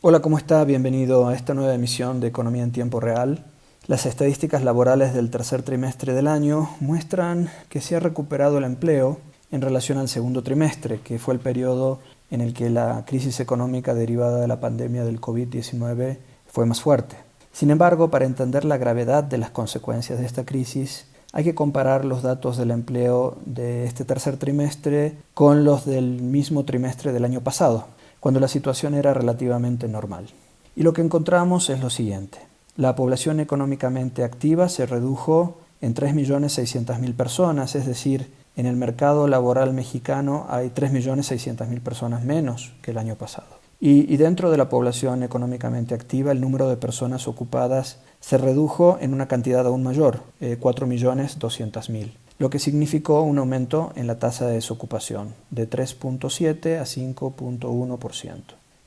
Hola, ¿cómo está? Bienvenido a esta nueva emisión de Economía en Tiempo Real. Las estadísticas laborales del tercer trimestre del año muestran que se ha recuperado el empleo en relación al segundo trimestre, que fue el periodo en el que la crisis económica derivada de la pandemia del COVID-19 fue más fuerte. Sin embargo, para entender la gravedad de las consecuencias de esta crisis, hay que comparar los datos del empleo de este tercer trimestre con los del mismo trimestre del año pasado, cuando la situación era relativamente normal. Y lo que encontramos es lo siguiente. La población económicamente activa se redujo en 3.600.000 personas, es decir, en el mercado laboral mexicano hay 3.600.000 personas menos que el año pasado. Y dentro de la población económicamente activa, el número de personas ocupadas se redujo en una cantidad aún mayor, 4.200.000, lo que significó un aumento en la tasa de desocupación de 3.7 a 5.1%.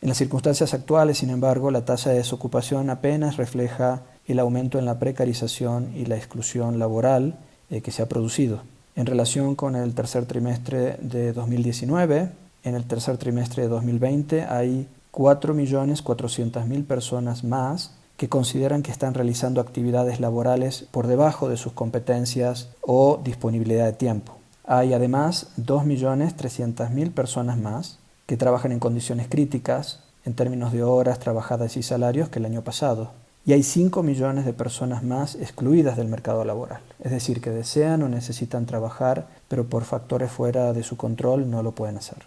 En las circunstancias actuales, sin embargo, la tasa de desocupación apenas refleja el aumento en la precarización y la exclusión laboral que se ha producido. En relación con el tercer trimestre de 2019, en el tercer trimestre de 2020 hay 4.400.000 personas más que consideran que están realizando actividades laborales por debajo de sus competencias o disponibilidad de tiempo. Hay además 2.300.000 personas más que trabajan en condiciones críticas en términos de horas trabajadas y salarios que el año pasado. Y hay 5 millones de personas más excluidas del mercado laboral, es decir, que desean o necesitan trabajar, pero por factores fuera de su control no lo pueden hacer.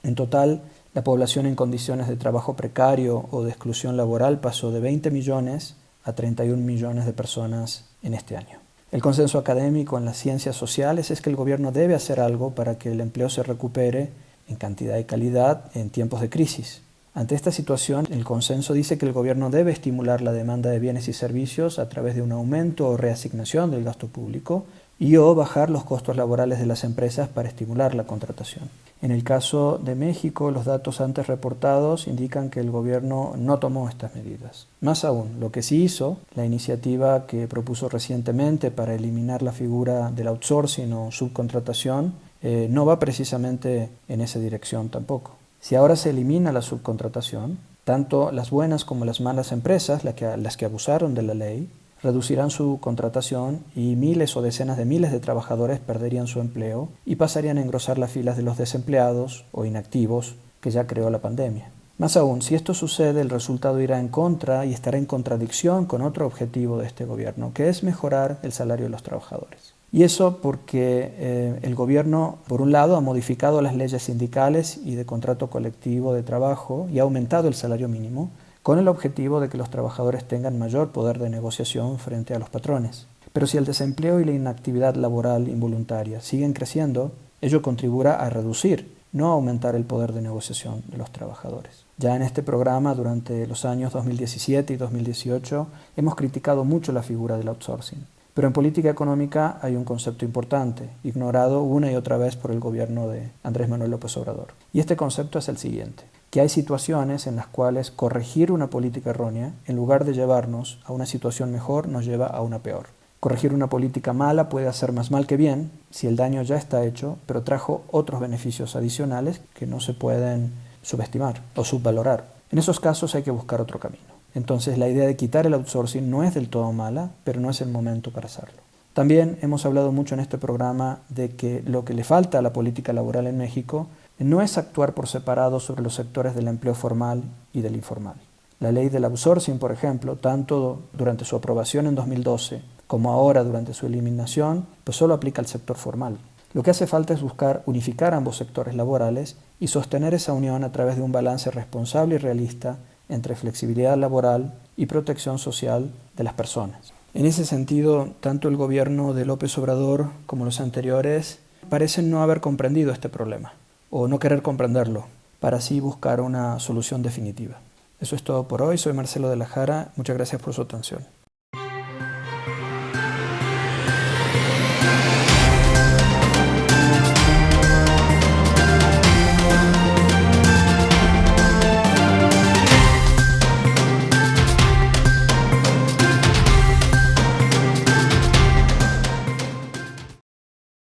En total, la población en condiciones de trabajo precario o de exclusión laboral pasó de 20 millones a 31 millones de personas en este año. El consenso académico en las ciencias sociales es que el gobierno debe hacer algo para que el empleo se recupere en cantidad y calidad en tiempos de crisis. Ante esta situación, el consenso dice que el gobierno debe estimular la demanda de bienes y servicios a través de un aumento o reasignación del gasto público y o bajar los costos laborales de las empresas para estimular la contratación. En el caso de México, los datos antes reportados indican que el gobierno no tomó estas medidas. Más aún, lo que sí hizo, la iniciativa que propuso recientemente para eliminar la figura del outsourcing o subcontratación, no va precisamente en esa dirección tampoco. Si ahora se elimina la subcontratación, tanto las buenas como las malas empresas, las que abusaron de la ley, reducirán su contratación y miles o decenas de miles de trabajadores perderían su empleo y pasarían a engrosar las filas de los desempleados o inactivos que ya creó la pandemia. Más aún, si esto sucede, el resultado irá en contra y estará en contradicción con otro objetivo de este gobierno, que es mejorar el salario de los trabajadores. Y eso porque el gobierno, por un lado, ha modificado las leyes sindicales y de contrato colectivo de trabajo y ha aumentado el salario mínimo, con el objetivo de que los trabajadores tengan mayor poder de negociación frente a los patrones. Pero si el desempleo y la inactividad laboral involuntaria siguen creciendo, ello contribuirá a reducir, no a aumentar el poder de negociación de los trabajadores. Ya en este programa, durante los años 2017 y 2018, hemos criticado mucho la figura del outsourcing. Pero en política económica hay un concepto importante, ignorado una y otra vez por el gobierno de Andrés Manuel López Obrador. Y este concepto es el siguiente: que hay situaciones en las cuales corregir una política errónea, en lugar de llevarnos a una situación mejor, nos lleva a una peor. Corregir una política mala puede hacer más mal que bien, si el daño ya está hecho, pero trajo otros beneficios adicionales que no se pueden subestimar o subvalorar. En esos casos hay que buscar otro camino. Entonces la idea de quitar el outsourcing no es del todo mala, pero no es el momento para hacerlo. También hemos hablado mucho en este programa de que lo que le falta a la política laboral en México no es actuar por separado sobre los sectores del empleo formal y del informal. La ley del outsourcing, por ejemplo, tanto durante su aprobación en 2012 como ahora durante su eliminación, pues solo aplica al sector formal. Lo que hace falta es buscar unificar ambos sectores laborales y sostener esa unión a través de un balance responsable y realista entre flexibilidad laboral y protección social de las personas. En ese sentido, tanto el gobierno de López Obrador como los anteriores parecen no haber comprendido este problema, o no querer comprenderlo, para así buscar una solución definitiva. Eso es todo por hoy. Soy Marcelo de la Jara. Muchas gracias por su atención.